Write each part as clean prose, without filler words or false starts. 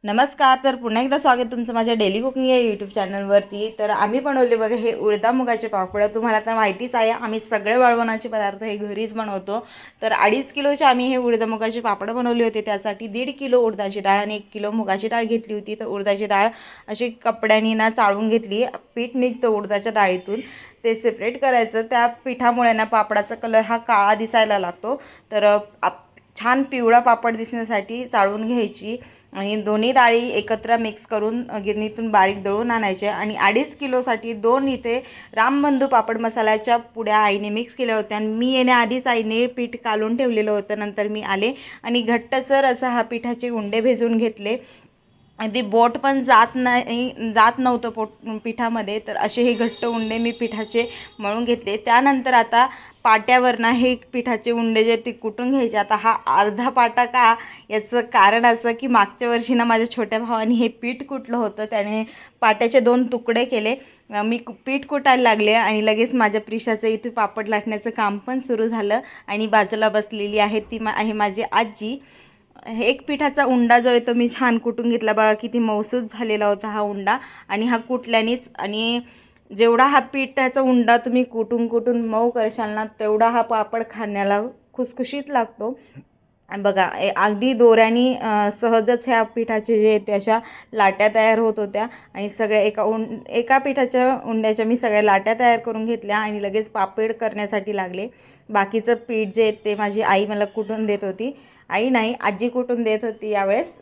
नमस्कार. तर पुन्हा एकदा स्वागत तुमचं माझ्या डेली कुकिंग या यूट्यूब चॅनलवरती. तर आम्ही बनवले बघा हे उडदा मुगाचे पापड. तुम्हाला तर माहितीच आहे आम्ही सगळे वळवणाचे पदार्थ हे घरीच बनवतो. तर 2.5 किलोचे आम्ही हे उडदा मुगाचे पापड बनवले होते. त्यासाठी 1.5 किलो उडदाची डाळ आणि 1 किलो मुगाची डाळ घेतली होती. तर उडदाची डाळ अशी कपड्यानी ना चाळून घेतली. पीठ निघतं उडदाच्या डाळीतून, ते सेपरेट करायचं. त्या पिठामुळे ना पापडाचा कलर हा काळा दिसायला लागतो. तर छान पिवळा पापड दिसण्यासाठी चाळून घ्यायची आणि दोन्ही डाळी एकत्र मिक्स करून गिरणीतून बारीक दळून आणायचे. आणि 2.5 किलोसाठी 2 इथे रामबंधू पापड मसाल्याच्या पुड्या आईने मिक्स केल्या होत्या. आणि मी येण्याआधीच आईने पीठ कालून ठेवलेलं होतं. नंतर मी आले आणि घट्टसर असं हा पिठाचे उंडे भेजून घेतले. अगदी बोट पण जात नव्हतं पिठामध्ये. तर असे हे घट्ट उंडे मी पिठाचे मळून घेतले. त्यानंतर आता पाट्यावरनं हे पिठाचे उंडे जे ते कुटून घ्यायचे. आता हा अर्धा पाटा का, याचं कारण असं की मागच्या वर्षी ना माझ्या छोट्या भावाने हे पीठ कुटलं होतं. त्याने पाट्याचे 2 तुकडे केले. मी पीठ कुटायला लागले आणि लगेच माझ्या प्रिशाचं इथे पापड लाटण्याचं काम पण सुरू झालं. आणि बाजूला बसलेली आहे ती आहे माझी आजी. एक पिठाचा उंडा जो आहे तो मी छान कुटून घेतला. बघा किती मऊसूत झालेला होता हा उंडा. आणि हा कुटल्यानेच, आणि जेवढा हा पिठाचा उंडा तुम्ही कुटून मऊ करशाल ना, तेवढा हा पापड खाण्याला खुसखुशीत लागतो. बघा अगदी दोऱ्याने सहजच ह्या पिठाचे जे ते अशा लाट्या तयार होत होत्या. आणि सगळ्या एका पिठाच्या उंड्याच्या मी सगळ्या लाट्या तयार करून घेतल्या आणि लगेच पापड करण्यासाठी लागले. बाकीचं पीठ जे ते माझी आई मला कुटून देत होती. आई नाही, आजी कुटून देत होती यावेळेस.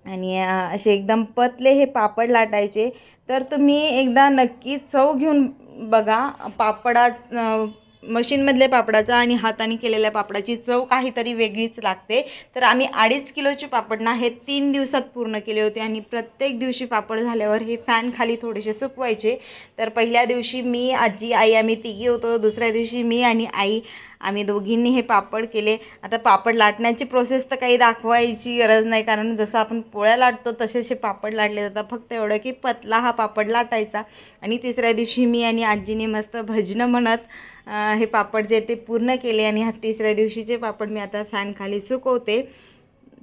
आणि असे एकदम पतले हे पापड लाटायचे. तर तुम्ही एकदा नक्की चव घेऊन बघा. मशीनमधल्या पापडाचा आणि हाताने केलेल्या पापडाची चव काहीतरी वेगळीच लागते. तर आम्ही 2.5 किलोचे पापड ना हे 3 दिवसात पूर्ण केले होते. आणि प्रत्येक दिवशी पापड झाल्यावर हे फॅन खाली थोडेसे सुकवायचे. तर पहिल्या दिवशी मी, आजी, आई आम्ही तिघी होतो. दुसऱ्या दिवशी मी आणि आई आम्ही दोघींनी हे पापड केले. आता पापड लाटण्याची प्रोसेस तर काही दाखवायची गरज नाही, कारण जसं आपण पोळ्या लाटतो तसेच हे पापड लाटले जातात. फक्त एवढं की पतला हा पापड लाटायचा. आणि तिसऱ्या दिवशी मी आणि आजीने मस्त भजनं म्हणत हे पापड जे ते पूर्ण केले. आणि तिसऱ्या दिवशीचे पापड मी आता फॅन खाली सुकवते.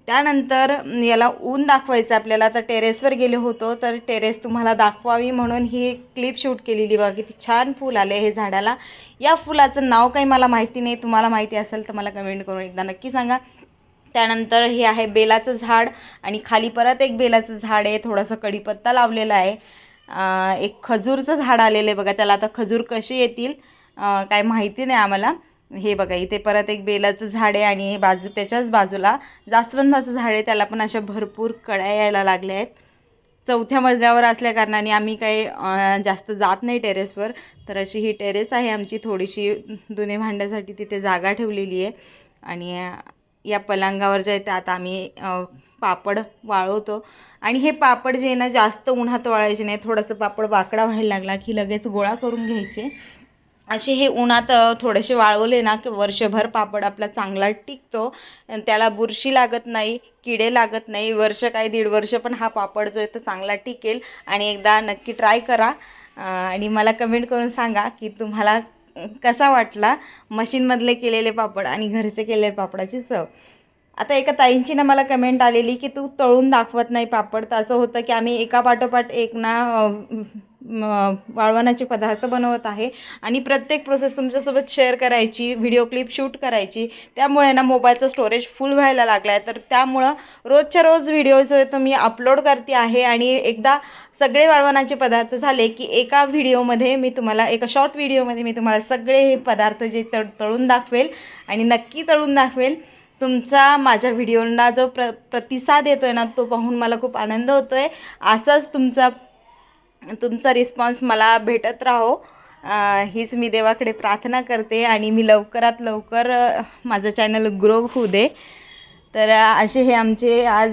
त्यानंतर याला ऊन दाखवायचं आपल्याला. तर टेरेसवर गेले होतो, तर टेरेस तुम्हाला दाखवावी म्हणून ही क्लिप शूट केलेली. बघा किती छान फूल आले हे झाडाला. या फुलाचं नाव काही मला माहिती नाही, तुम्हाला माहिती असेल तर मला कमेंट करून एकदा नक्की सांगा. त्यानंतर हे आहे बेलाचं झाड. आणि खाली परत एक बेलाचं झाड आहे. थोडंसं कढीपत्ता लावलेला आहे. एक खजूरचं झाड आलेलं आहे बघा. त्याला आता खजूर कसे येतील काय माहिती नाही आम्हाला. हे बघा इथे परत एक बेलाचं झाड आहे. आणि त्याच्याच बाजूला जास्वंदाचं झाड आहे. त्याला पण अशा भरपूर कळ्या यायला लागल्या आहेत. 4थ्या मजल्यावर असल्या कारणाने आम्ही काही जास्त जात नाही टेरेसवर. तर अशी ही टेरेस आहे आमची. थोडीशी धुणे भांड्यासाठी तिथे जागा ठेवलेली आहे. आणि या पलंगावर जे आहे ते आता आम्ही पापड वाळवतो. आणि हे पापड जे आहे ना जास्त उन्हात वाळायचे नाही. थोडंसं पापड वाकडा व्हायला लागला की लगेच गोळा करून घ्यायचे. असे हे उन्हात थोडेसे वाळवले ना की वर्षभर पापड आपला चांगला टिकतो. त्याला बुरशी लागत नाही, किडे लागत नाही. वर्ष काय 1.5 वर्ष पण हा पापड जो आहे तो चांगला टिकेल. आणि एकदा नक्की ट्राय करा. आणि मला कमेंट करून सांगा की तुम्हाला कसा वाटला मशीनमधले केलेले पापड आणि घरचे केलेले पापडाची चव. आता एका ताईंची ना मला कमेंट आलेली की तू तळून दाखवत नाही पापड. तर असं होतं की आम्ही एका पाठोपाठ एक ना वाळवणाचे पदार्थ बनवत आहे. आणि प्रत्येक प्रोसेस तुमच्यासोबत शेअर करायची, व्हिडिओ क्लिप शूट करायची. त्यामुळे ना मोबाईलचा स्टोरेज फुल व्हायला लागला आहे. तर त्यामुळं रोजच्या रोज व्हिडिओ जो आहे तो मी अपलोड करते आहे. आणि एकदा सगळे वाळवणाचे पदार्थ झाले की एका शॉर्ट व्हिडिओमध्ये मी तुम्हाला सगळे हे पदार्थ जे तळून दाखवेल. आणि नक्की तळून दाखवेल. तुमचा माझ्या व्हिडिओला जो प्रतिसाद येतो आहे ना, तो पाहून मला खूप आनंद होतो आहे. असाच तुमचा रिस्पॉन्स मला भेटत राहो, हीच मी देवाकडे प्रार्थना करते. आणि मी लवकरात लवकर माझं चॅनल ग्रो होऊ दे. तर असे हे आमचे आज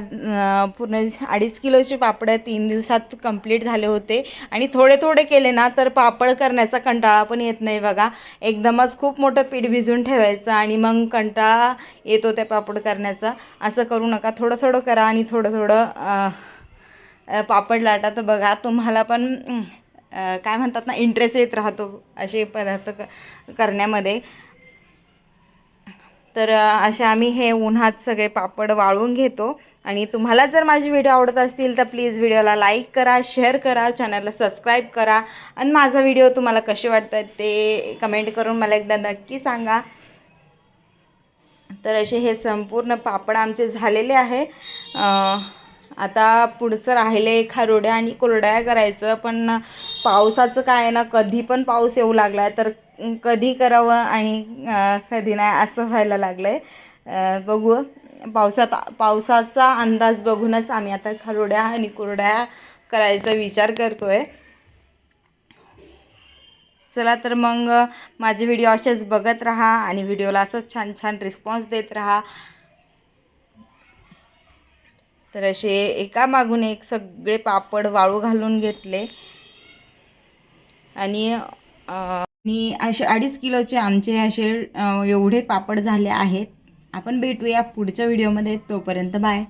पूर्ण 2.5 किलोचे पापड 3 दिवसात कंप्लीट झाले होते. आणि थोडे थोडे केले ना तर पापड करण्याचा कंटाळा पण येत नाही बघा. एकदमच खूप मोठं पीठ भिजून ठेवायचं आणि मग कंटाळा येतो त्या पापड करण्याचा. असं करू नका, थोडं थोडं करा आणि थोडं थोडं पापड लाटा. तर बघा तुम्हाला पण काय म्हणतात ना, इंटरेस्ट येत राहतो असे पदार्थ करण्यामध्ये. तर असे आम्ही हे उन्हात सगळे पापड वाळवून घेतो. आणि तुम्हाला जर माझे व्हिडिओ आवडत असतील तर प्लीज व्हिडिओला लाईक करा, शेअर करा, चॅनलला सबस्क्राईब करा आणि माझा व्हिडिओ तुम्हाला कसे वाटतात ते कमेंट करून मला एकदा नक्की सांगा. तर असे हे संपूर्ण पापड आमचे झालेले आहे. आता पुढचं राहिले खारोड्या आणि कुरड्या करायचं. पण पावसाचं काय आहे ना, कधी पण पाऊस येऊ लागला आहे तर कधी करावं आणि कधी नाही असं व्हायला लागलं आहे. बघू पावसाचा अंदाज बघूनच आम्ही आता खारोड्या आणि कुरड्या करायचा विचार करतो आहे. चला तर मग माझे व्हिडिओ असेच बघत राहा आणि व्हिडिओला असंच छान छान रिस्पॉन्स देत राहा. तर असे एकामागून एक सगळे पापड वाळू घालून घेतले आणि असे 2.5 किलोचे आमचे असे एवढे पापड झाले आहेत. आपण भेटूया पुढच्या व्हिडिओमध्ये. तोपर्यंत बाय.